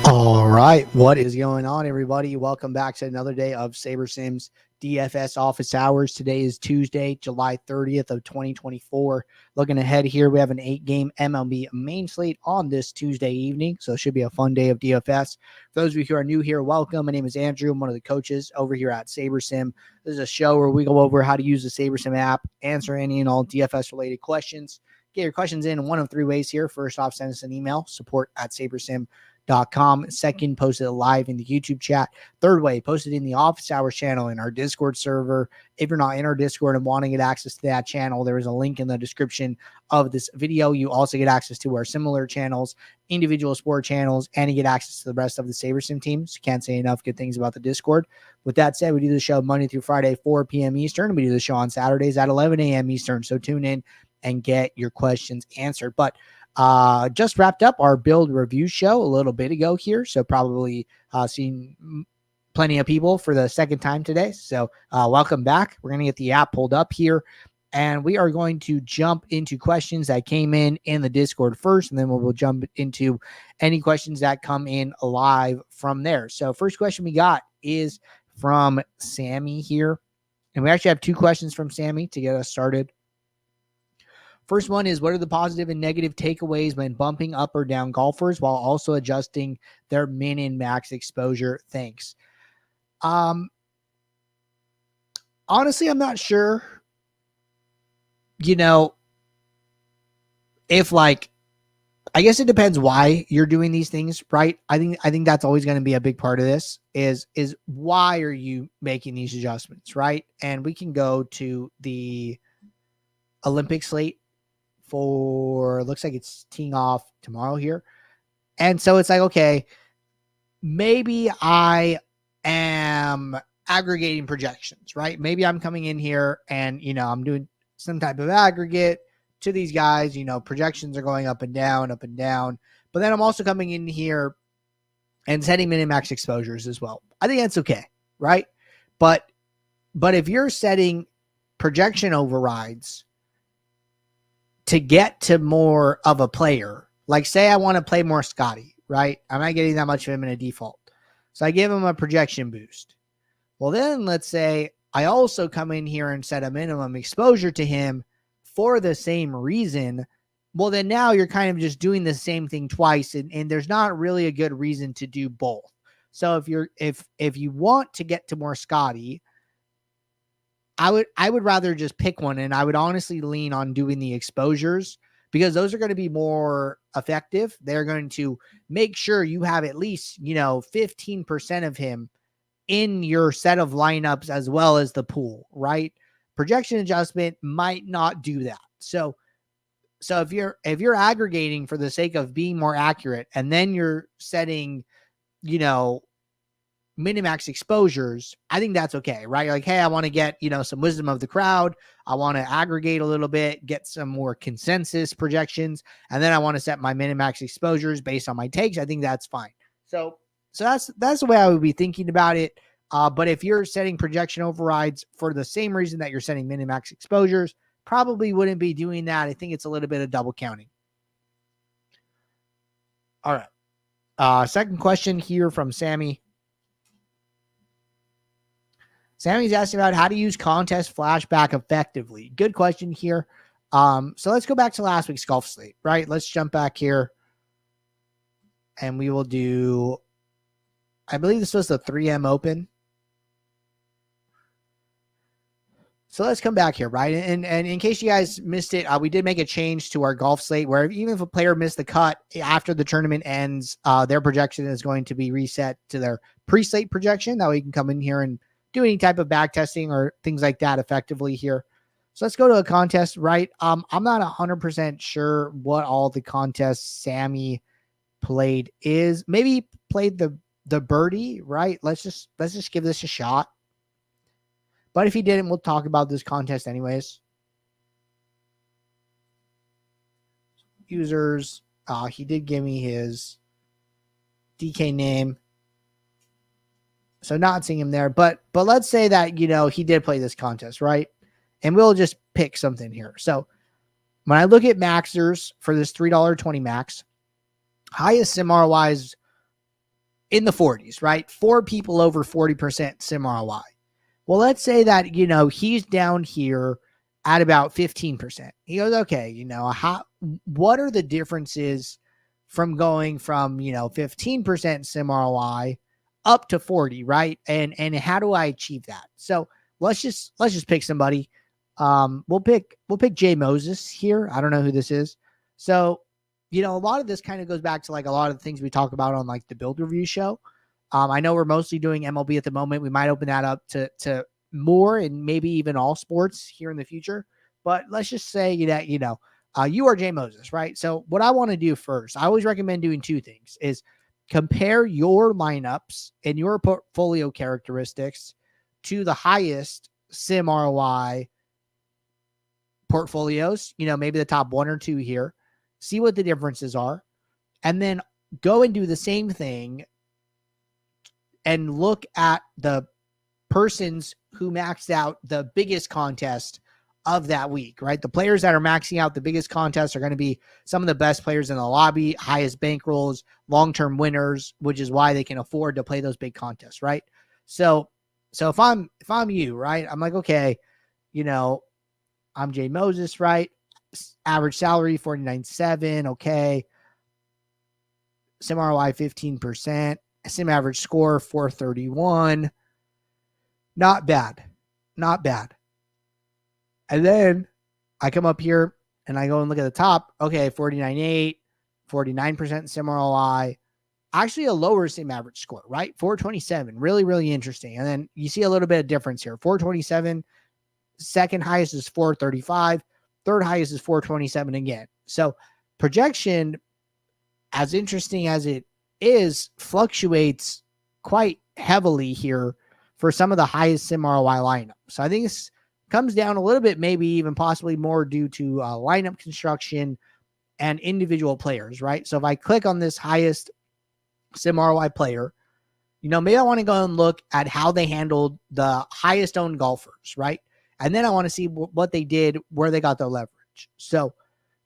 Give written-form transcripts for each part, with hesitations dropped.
All right, what is going on, everybody? Welcome back to another day of SaberSim's DFS office hours. Today is Tuesday, July 30th of 2024. Looking ahead here, we have an 8-game MLB main slate on this Tuesday evening, so it should be a fun day of DFS. For those of you who are new here, welcome. My name is Andrew. I'm one of the coaches over here at SaberSim. This is a show where we go over how to use the SaberSim app, answer any and all DFS-related questions. Get your questions in one of three ways here. First off, send us an email, support@sabersim.com. Second, post it live in the YouTube chat. Third way, post it in the office hours channel in our Discord server. If you're not in our Discord and wanting to get access to that channel, there is a link in the description of this video. You also get access to our similar channels, individual sport channels, and you get access to the rest of the SaberSim team. So can't say enough good things about the Discord. With that said, we do the show Monday through Friday, 4 p.m. Eastern. We do the show on Saturdays at 11 a.m. Eastern. So tune in and get your questions answered. But just wrapped up our build review show a little bit ago here. So probably seen plenty of people for the second time today. So welcome back. We're going to get the app pulled up here and we are going to jump into questions that came in the Discord first, and then we'll jump into any questions that come in live from there. So first question we got is from Sammy here. And we actually have two questions from Sammy to get us started. First one is, what are the positive and negative takeaways when bumping up or down golfers while also adjusting their min and max exposure? Thanks. Honestly, I'm not sure, if I guess it depends why you're doing these things, right? I think that's always going to be a big part of this is why are you making these adjustments, right? And we can go to the Olympic slate for, looks like it's teeing off tomorrow here. And so it's like, okay, maybe I am aggregating projections, right? Maybe I'm coming in here and, I'm doing some type of aggregate to these guys, projections are going up and down, but then I'm also coming in here and setting min and max exposures as well. I think that's okay, right? But if you're setting projection overrides to get to more of a player, like say I want to play more Scotty, right? I'm not getting that much of him in a default. So I give him a projection boost. Well, then let's say I also come in here and set a minimum exposure to him for the same reason. Well, then now you're kind of just doing the same thing twice, and there's not really a good reason to do both. So if you want to get to more Scotty, I would rather just pick one, and I would honestly lean on doing the exposures because those are going to be more effective. They're going to make sure you have at least, 15% of him in your set of lineups as well as the pool, right? Projection adjustment might not do that. So if you're aggregating for the sake of being more accurate, and then you're setting, minimax exposures, I think that's okay, right? Like, hey, I want to get, some wisdom of the crowd. I want to aggregate a little bit, get some more consensus projections, and then I want to set my minimax exposures based on my takes. I think that's fine. So that's the way I would be thinking about it. But if you're setting projection overrides for the same reason that you're setting minimax exposures, probably wouldn't be doing that. I think it's a little bit of double counting. All right. Second question here from Sammy. Sammy's asking about how to use Contest Flashback effectively. Good question here. So let's go back to last week's golf slate, right? Let's jump back here. And we will do, I believe this was the 3M Open. So let's come back here, right? And in case you guys missed it, we did make a change to our golf slate where even if a player missed the cut after the tournament ends, their projection is going to be reset to their pre-slate projection. That way you can come in here and do any type of back testing or things like that effectively here. So let's go to a contest, right? I'm not 100% sure what all the contests Sammy played is. Maybe he played the birdie, right? Let's just give this a shot. But if he didn't, we'll talk about this contest anyways. Users, he did give me his DK name. So not seeing him there, but let's say that, he did play this contest, right? And we'll just pick something here. So when I look at maxers for this $3.20 max, highest sim ROIs in the 40s, right? 4 people over 40% sim ROI. Well, let's say that, he's down here at about 15%. He goes, okay, what are the differences from going from, 15% sim ROI up to 40, right? And how do I achieve that? So let's just pick somebody. We'll pick Jay Moses here. I don't know who this is. So, a lot of this kind of goes back to like a lot of the things we talk about on like the Build Review show. I know we're mostly doing MLB at the moment. We might open that up to more and maybe even all sports here in the future. But let's just say that, you are Jay Moses, right? So what I want to do first, I always recommend doing two things, is compare your lineups and your portfolio characteristics to the highest sim ROI portfolios, maybe the top 1 or 2 here, see what the differences are, and then go and do the same thing and look at the persons who maxed out the biggest contest of that week, right? The players that are maxing out the biggest contest are going to be some of the best players in the lobby, highest bankrolls, long-term winners, which is why they can afford to play those big contests, right? So if I'm you, right, I'm like, okay, I'm Jay Moses, right? Average salary 49.7, okay. Sim ROI 15%, sim average score 431. Not bad. And then I come up here and I go and look at the top. Okay, 49.8, 49% sim ROI. Actually a lower sim average score, right? 427. Really, really interesting. And then you see a little bit of difference here. 427, second highest is 435, third highest is 427 again. So projection, as interesting as it is, fluctuates quite heavily here for some of the highest sim ROI lineups. So I think this comes down a little bit, maybe even possibly more due to lineup construction and individual players, right? So if I click on this highest sim ROI player, maybe I want to go and look at how they handled the highest owned golfers, right? And then I want to see what they did, where they got their leverage. So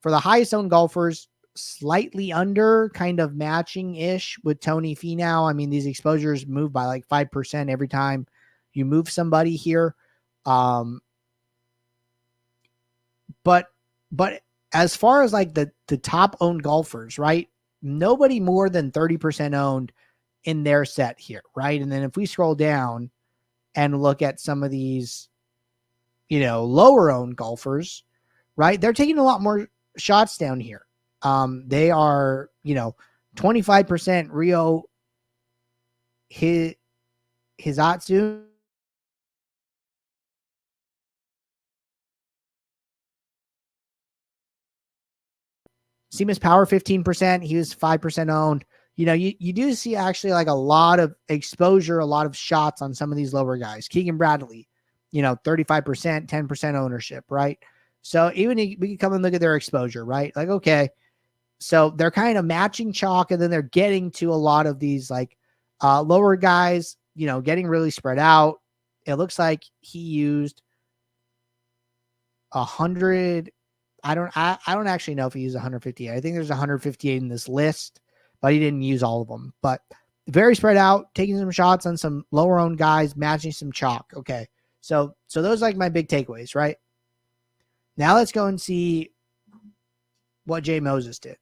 for the highest owned golfers, slightly under, kind of matching-ish with Tony Finau. I mean, these exposures move by like 5% every time you move somebody here. But as far as like the top owned golfers, right? Nobody more than 30% owned in their set here, right? And then if we scroll down and look at some of these, lower owned golfers, right? They're taking a lot more shots down here. They are, 25% Rio Hizatsu. Seamus Power 15%. He was 5% owned. You do see actually like a lot of exposure, a lot of shots on some of these lower guys. Keegan Bradley, 35%, 10% ownership, right? So even we can come and look at their exposure, right? Like, okay, so they're kind of matching chalk, and then they're getting to a lot of these like lower guys, getting really spread out. It looks like he used 100. I don't actually know if he used 158. I think there's 158 in this list, but he didn't use all of them. But very spread out, taking some shots on some lower owned guys, matching some chalk. Okay. So those are like my big takeaways, right? Now let's go and see what Jay Moses did.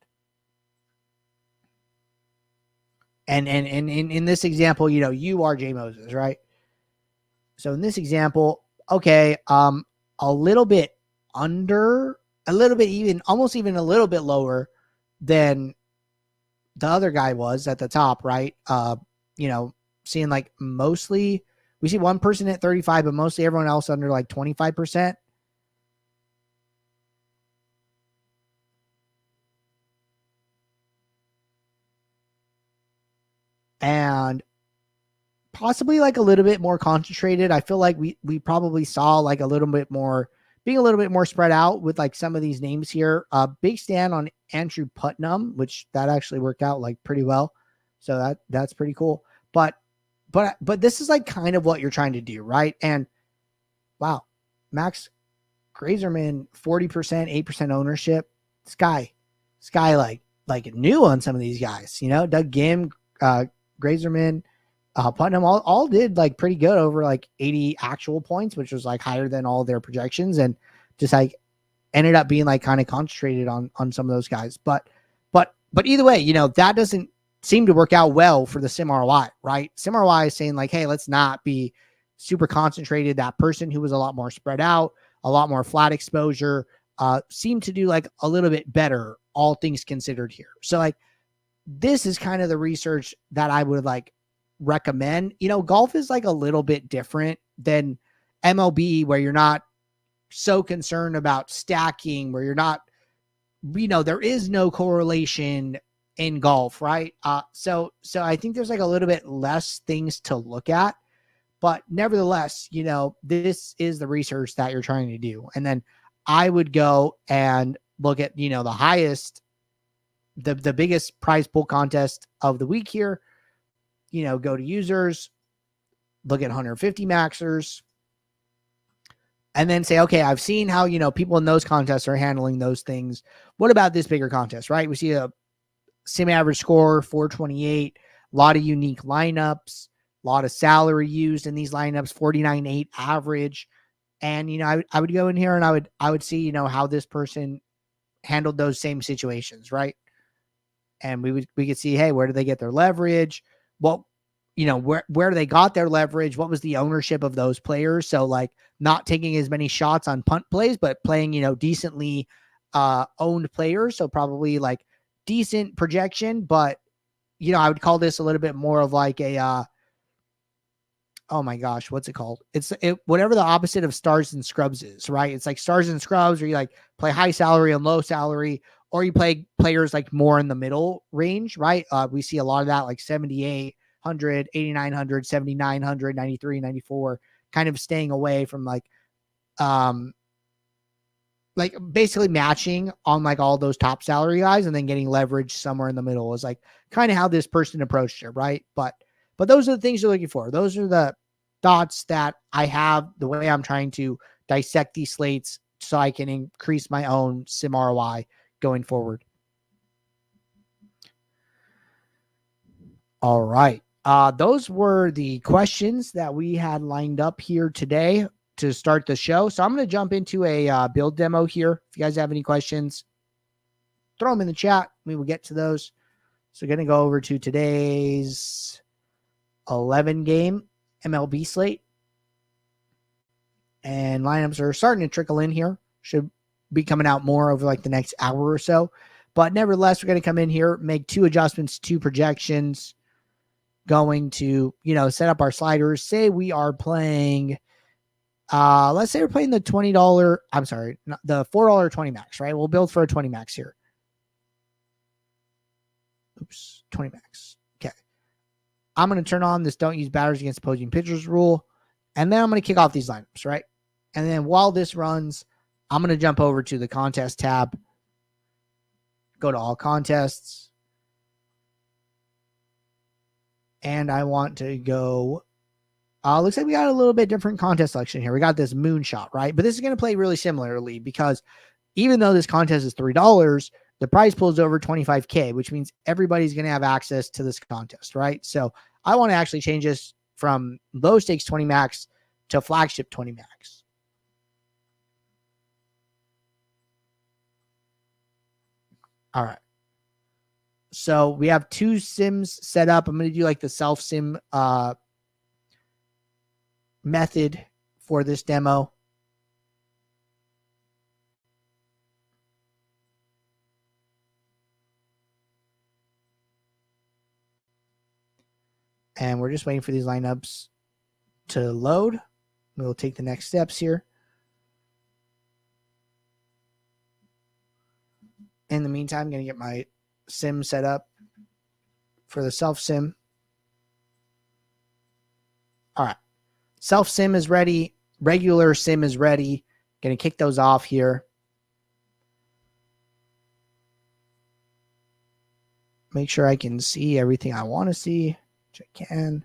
And in this example, you are Jay Moses, right? So in this example, okay, a little bit under, a little bit even, almost even a little bit lower than the other guy was at the top, right? Seeing like mostly, we see one person at 35, but mostly everyone else under like 25%. And possibly like a little bit more concentrated. I feel like we probably saw like a little bit more, being a little bit more spread out with like some of these names here. Big stand on Andrew Putnam, which that actually worked out like pretty well. So that's pretty cool. But this is like kind of what you're trying to do, right? And wow, Max Grazerman, 40%, 8% ownership. Sky like new on some of these guys, Doug Gim, Grazerman, Putnam all did like pretty good over like 80 actual points, which was like higher than all their projections, and just like ended up being like kind of concentrated on some of those guys. But either way, you know, that doesn't seem to work out well for the sim ROI, right? Sim ROI is saying like, hey, let's not be super concentrated. That person who was a lot more spread out, a lot more flat exposure, seemed to do like a little bit better, all things considered here. So like, this is kind of the research that I would like recommend. You know, golf is like a little bit different than MLB, where you're not so concerned about stacking, where you're not, you know, there is no correlation in golf, right? So I think there's like a little bit less things to look at, but nevertheless, you know, this is the research that you're trying to do. And then I would go and look at, you know, the highest, the biggest prize pool contest of the week here, you know, go to users, look at 150 maxers, and then say, okay, I've seen how, you know, people in those contests are handling those things. What about this bigger contest, right? We see a sim average score, 428, a lot of unique lineups, a lot of salary used in these lineups, 49.8 average. And, you know, I would go in here and I would see, you know, how this person handled those same situations, right? And we could see, hey, where do they get their leverage? What, you know, where they got their leverage? What was the ownership of those players? So like not taking as many shots on punt plays, but playing, you know, decently owned players. So probably like decent projection, but, you know, I would call this a little bit more of like a, oh my gosh, what's it called? It's whatever the opposite of stars and scrubs is, right? It's like stars and scrubs, or you like play high salary and low salary, or you play players like more in the middle range, right? We see a lot of that, like 7,800, 8,900, 7,900, 93, 94, kind of staying away from like basically matching on like all those top salary guys, and then getting leverage somewhere in the middle is like kind of how this person approached it, right? But those are the things you're looking for. Those are the thoughts that I have, the way I'm trying to dissect these slates so I can increase my own sim ROI going forward. All right. Those were the questions that we had lined up here today to start the show. So I'm going to jump into a build demo here. If you guys have any questions, throw them in the chat. We will get to those. So we're going to go over to today's 11 game MLB slate, and lineups are starting to trickle in here. Should be coming out more over like the next hour or so, but nevertheless, we're going to come in here, make 2 adjustments, 2 projections, going to, you know, set up our sliders. Say we are playing, let's say we're playing the $20, I'm sorry, the $4 20 max, right? We'll build for a 20 max here. Oops, 20 max. Okay. I'm going to turn on this don't use batters against opposing pitchers rule. And then I'm going to kick off these lineups, right? And then while this runs, I'm going to jump over to the contest tab, go to all contests. And I want to go, looks like we got a little bit different contest selection here. We got this moonshot, right? But this is going to play really similarly, because even though this contest is $3, the prize pool is over 25K, which means everybody's going to have access to this contest, right? So I want to actually change this from low stakes 20 max to flagship 20 max. All right. So we have 2 sims set up. I'm going to do like the self sim method for this demo. And we're just waiting for these lineups to load. We'll take the next steps here. In the meantime, I'm going to get my sim set up for the self sim. All right. Self sim is ready. Regular sim is ready. Going to kick those off here. Make sure I can see everything I want to see, which I can.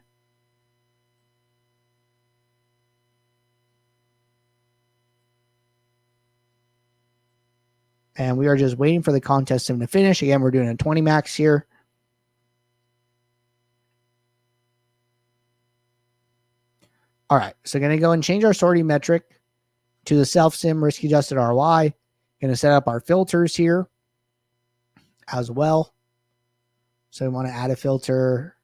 And we are just waiting for the contest sim to finish. Again, we're doing a 20 max here. All right, so going to go and change our sorting metric to the self-sim risk-adjusted ROI. Going to set up our filters here as well. So we want to add a filter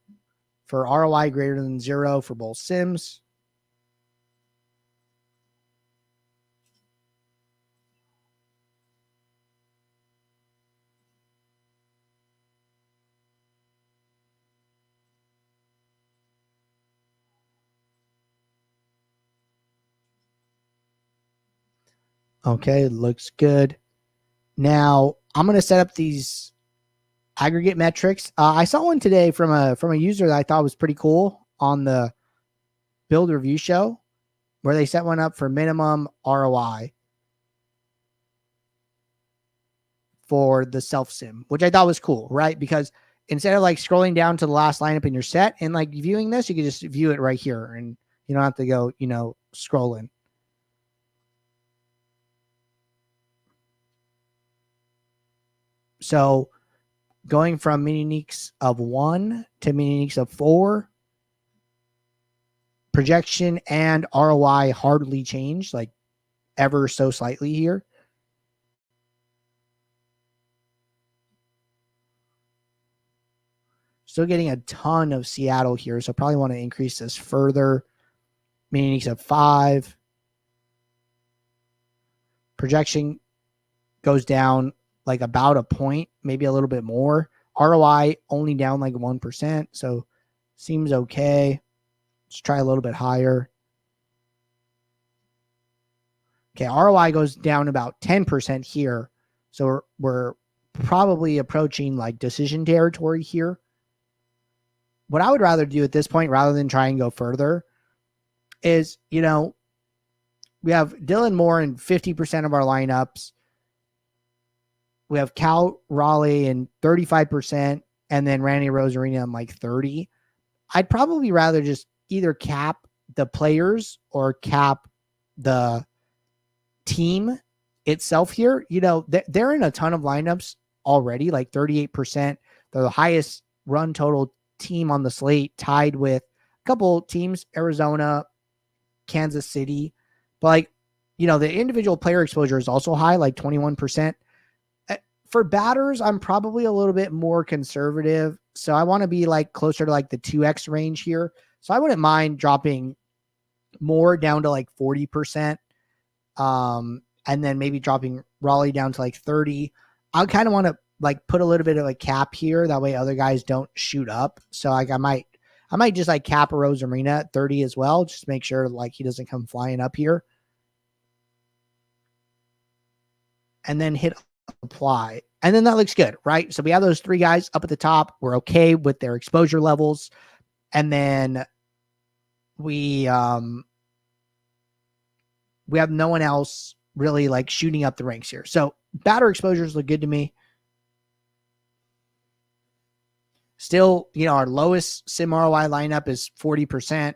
for ROI greater than 0 for both sims. Okay, looks good. Now I'm going to set up these aggregate metrics. I saw one today from a user that I thought was pretty cool on the build review show, where they set one up for minimum ROI for the self sim, which I thought was cool, right? Because instead of like scrolling down to the last lineup in your set and like viewing this, you can just view it right here and you don't have to go, scrolling. So going from mini uniques of 1 to mini uniques of 4, projection and ROI hardly changed, like ever so slightly here. Still getting a ton of Seattle here, so probably want to increase this further. Mini uniques of 5. Projection goes down like about a point, maybe a little bit more. ROI only down like 1%, so seems okay. Let's try a little bit higher. Okay, ROI goes down about 10% here, so we're probably approaching like decision territory here. What I would rather do at this point, rather than try and go further, is, we have Dylan Moore in 50% of our lineups. We have Cal Raleigh in 35%, and then Randy Rosarina in like 30%. I'd probably rather just either cap the players or cap the team itself here. They're in a ton of lineups already, like 38%. They're the highest run total team on the slate, tied with a couple teams, Arizona, Kansas City. But the individual player exposure is also high, like 21%. For batters, I'm probably a little bit more conservative. So I want to be like closer to like the 2x range here. So I wouldn't mind dropping more down to like 40%. And then maybe dropping Raleigh down to like 30. I kind of want to like put a little bit of a cap here. That way other guys don't shoot up. So like I might just like cap a Rose Arena at 30 as well. Just make sure like he doesn't come flying up here. And then hit apply. And then that looks good, right? So we have those 3 guys up at the top. We're okay with their exposure levels. And then we have no one else really like shooting up the ranks here. So batter exposures look good to me. Still, our lowest sim ROI lineup is 40%.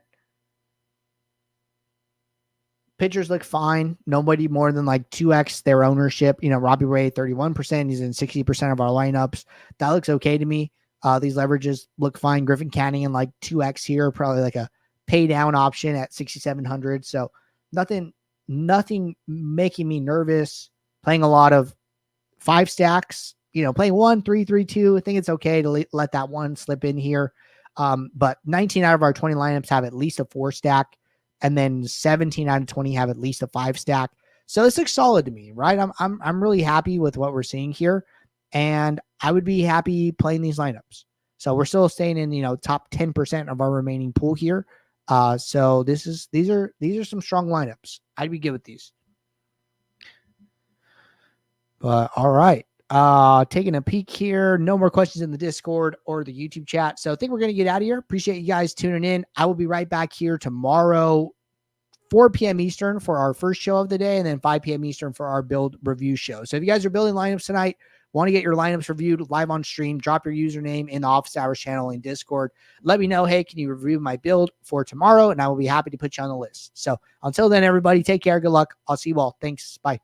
Pitchers look fine. Nobody more than like 2x their ownership. Robbie Ray, 31%. He's in 60% of our lineups. That looks okay to me. These leverages look fine. Griffin Canning like 2x here, probably like a pay down option at 6,700. So nothing making me nervous. Playing a lot of 5 stacks, playing 1, 3, 3, 2. I think it's okay to let that one slip in here. But 19 out of our 20 lineups have at least a 4 stack. And then 17 out of 20 have at least a 5 stack. So this looks solid to me, right? I'm really happy with what we're seeing here. And I would be happy playing these lineups. So we're still staying in, top 10% of our remaining pool here. So these are some strong lineups. I'd be good with these. But all right. Taking a peek here. No more questions in the Discord or the YouTube chat. So I think we're going to get out of here. Appreciate you guys tuning in. I will be right back here tomorrow, 4 p.m. Eastern for our first show of the day, and then 5 p.m. Eastern for our build review show. So if you guys are building lineups tonight, want to get your lineups reviewed live on stream, drop your username in the Office Hours channel in Discord. Let me know, hey, can you review my build for tomorrow? And I will be happy to put you on the list. So until then, everybody, take care. Good luck. I'll see you all. Thanks. Bye.